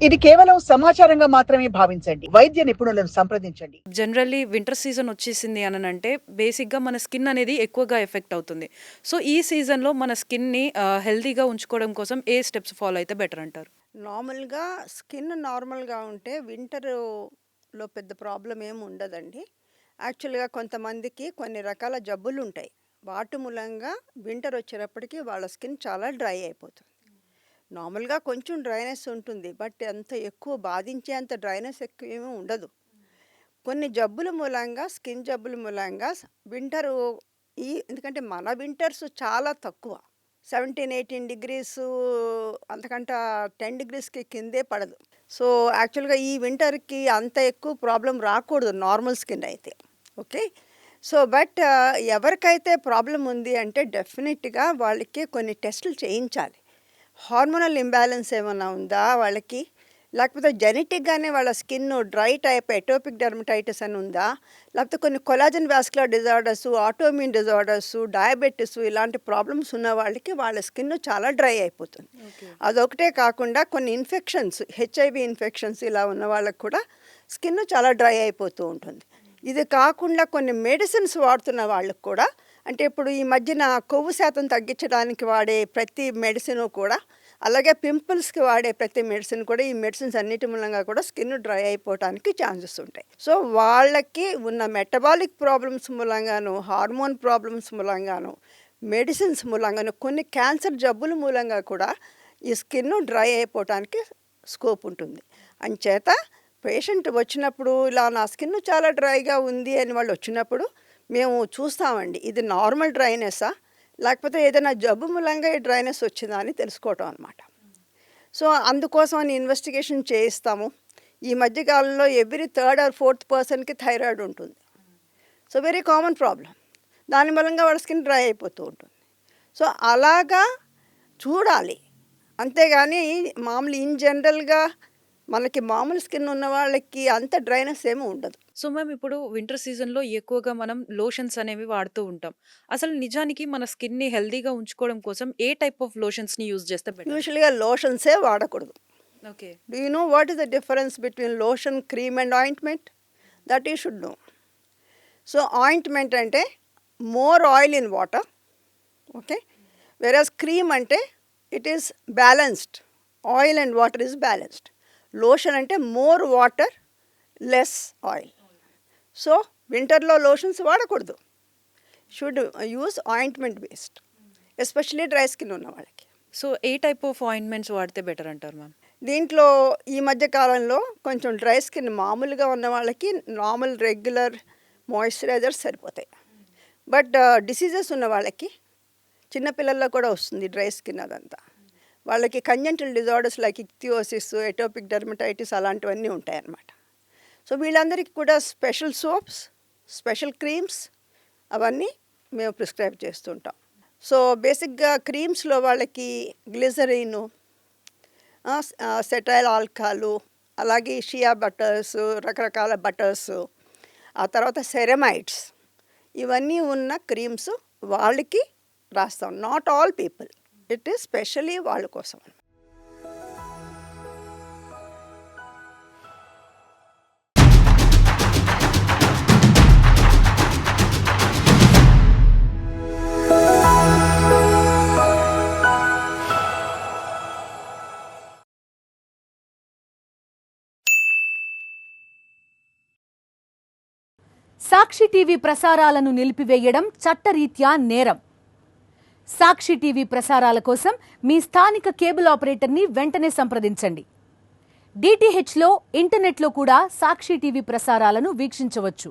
ఇది కేవలం సమాచారంగా మాత్రమే భావించండి. వైద్య నిపుణులను సంప్రదించండి. జనరల్లీ వింటర్ సీజన్ వచ్చేసింది అనంటే బేసిక్‌గా మన స్కిన్ అనేది ఎక్కువగా ఎఫెక్ట్ అవుతుంది. సో, ఈ సీజన్‌లో మన స్కిన్‌ని హెల్తీగా ఉంచుకోవడం కోసం ఏ స్టెప్స్ ఫాలో అయితే బెటర్ అంటారు? నార్మల్‌గా స్కిన్ నార్మల్‌గా ఉంటే వింటర్‌లో పెద్ద ప్రాబ్లమ్ ఏమి ఉండదండి. యాక్చువల్‌గా కొంతమందికి కొన్ని రకాల జబ్బులుంటాయి. వాటి మూలంగా వింటర్ వచ్చేటప్పటికి వాళ్ళ స్కిన్ చాలా డ్రై అయిపోతుంది. నార్మల్‌గా కొంచెం డ్రైనెస్ ఉంటుంది. బట్ అంత ఎక్కువ బాధించేంత డ్రైనెస్ ఎక్కువేమీ ఉండదు. కొన్ని జబ్బుల మూలంగా స్కిన్ జబ్బుల మూలంగా వింటరు ఎందుకంటే మన వింటర్స్ చాలా తక్కువ. 17, 18 డిగ్రీస్ అంతకంటే 10 డిగ్రీస్‌కి కిందే పడదు. సో, యాక్చువల్‌గా ఈ వింటర్‌కి అంత ఎక్కువ ప్రాబ్లమ్ రాకూడదు నార్మల్ స్కిన్ అయితే. ఓకే. సో, బట్ ఎవరికైతే ప్రాబ్లమ్ ఉంది అంటే డెఫినిట్‌గా వాళ్ళకి కొన్ని టెస్టులు చేయించాలి. హార్మోనల్ ఇంబాలెన్స్ ఏమన్నా ఉందా వాళ్ళకి? లేకపోతే జెనెటిక్‌గానే వాళ్ళ skin dry type atopic dermatitis అని ఉందా? లేకపోతే కొన్ని collagen vascular disorders, autoimmune disorders, diabetes ఇలాంటి ప్రాబ్లమ్స్ ఉన్న వాళ్ళకి వాళ్ళ స్కిన్ చాలా డ్రై అయిపోతుంది. అదొకటే కాకుండా కొన్ని ఇన్ఫెక్షన్స్, హెచ్ఐవి ఇన్ఫెక్షన్స్ ఇలా ఉన్న వాళ్ళకి కూడా స్కిన్ చాలా డ్రై అయిపోతూ ఉంటుంది. ఇది కాకుండా కొన్ని మెడిసిన్స్ వాడుతున్న వాళ్ళకి కూడా, అంటే ఇప్పుడు ఈ మధ్యన కొవ్వు శాతం తగ్గించడానికి వాడే ప్రతి మెడిసిన్ కూడా, అలాగే పింపుల్స్కి వాడే ప్రతి మెడిసిన్ కూడా, ఈ మెడిసిన్స్ అన్నిటి మూలంగా కూడా స్కిన్ డ్రై అయిపోవడానికి ఛాన్సెస్ ఉంటాయి. సో, వాళ్ళకి ఉన్న మెటబాలిక్ ప్రాబ్లమ్స్ మూలంగాను, హార్మోన్ ప్రాబ్లమ్స్ మూలంగాను, మెడిసిన్స్ మూలంగాను, కొన్ని క్యాన్సర్ జబ్బుల మూలంగా కూడా ఈ స్కిన్ డ్రై అయిపోవటానికి స్కోప్ ఉంటుంది. అంచేత పేషెంట్ వచ్చినప్పుడు ఇలా నా స్కిన్ చాలా డ్రైగా ఉంది అని వాళ్ళు వచ్చినప్పుడు మేము చూస్తామండి. ఇది నార్మల్ డ్రైనెస్సా, లేకపోతే ఏదైనా జబ్బు మూలంగా ఈ డ్రైనెస్ వచ్చిందా అని తెలుసుకోవటం అనమాట. సో, అందుకోసం అని ఇన్వెస్టిగేషన్ చేయిస్తాము. ఈ మధ్యకాలంలో ఎవ్రీ థర్డ్ ఆర్ ఫోర్త్ పర్సన్కి థైరాయిడ్ ఉంటుంది. So, very common problem. దాని మూలంగా వాళ్ళ స్కిన్ డ్రై అయిపోతూ ఉంటుంది. సో, అలాగా చూడాలి. అంతేగాని మామూలు ఇన్ జనరల్గా మనకి మామూలు స్కిన్ ఉన్న వాళ్ళకి అంత డ్రైనెస్ ఏమీ ఉండదు. సో, మ్యామ్ ఇప్పుడు వింటర్ సీజన్‌లో ఎక్కువగా మనం లోషన్స్ అనేవి వాడుతూ ఉంటాం. అసలు నిజానికి మన స్కిన్‌ని హెల్తీగా ఉంచుకోవడం కోసం ఏ టైప్ ఆఫ్ లోషన్స్‌ని యూజ్ చేస్తే బెటర్? యూజువల్‌గా లోషన్సే వాడకూడదు. Okay. Do you know what is the difference between lotion, cream and ointment? That you should know. So, ointment అంటే more oil in water. Okay. Whereas cream అంటే it is balanced. Oil and water is balanced. Lotion అంటే more water, less oil. So, వింటర్లో lotions వాడకూడదు. Should use ointment based, especially dry skin ఉన్న వాళ్ళకి. So, A type of ointments వాడితే better అంటారు ma'am? దీంట్లో ఈ మధ్య కాలంలో కొంచెం డ్రై స్కిన్ మామూలుగా ఉన్న వాళ్ళకి నార్మల్ రెగ్యులర్ మాయిశ్చరైజర్స్ సరిపోతాయి. బట్ డిసీజెస్ ఉన్న వాళ్ళకి, చిన్నపిల్లల్లో కూడా వస్తుంది డ్రై స్కిన్ అదంతా. వాళ్ళకి congenital disorders like ichthyosis, atopic dermatitis అలాంటివన్నీ ఉంటాయన్నమాట. సో, వీళ్ళందరికీ కూడా స్పెషల్ సోప్స్, స్పెషల్ క్రీమ్స్ అవన్నీ మేము ప్రిస్క్రైబ్ చేస్తుంటాం. సో, బేసిక్గా క్రీమ్స్లో వాళ్ళకి గ్లిజరీను, సెటైల్ ఆల్కహాలు, అలాగే షియా బటర్స్, రకరకాల బటర్స్, ఆ తర్వాత సెరమైడ్స్, ఇవన్నీ ఉన్న క్రీమ్స్ వాళ్ళకి రాస్తాం. Not all people, it is especially వాళ్ళ కోసం. సాక్షి టీవీ ప్రసారాలను నిలిపివేయడం చట్టరీత్యా నేరం. సాక్షి టీవీ ప్రసారాల కోసం మీ స్థానిక కేబుల్ ఆపరేటర్ని వెంటనే సంప్రదించండి. డిటిహెచ్లో, ఇంటర్నెట్లో కూడా సాక్షి టీవీ ప్రసారాలను వీక్షించవచ్చు.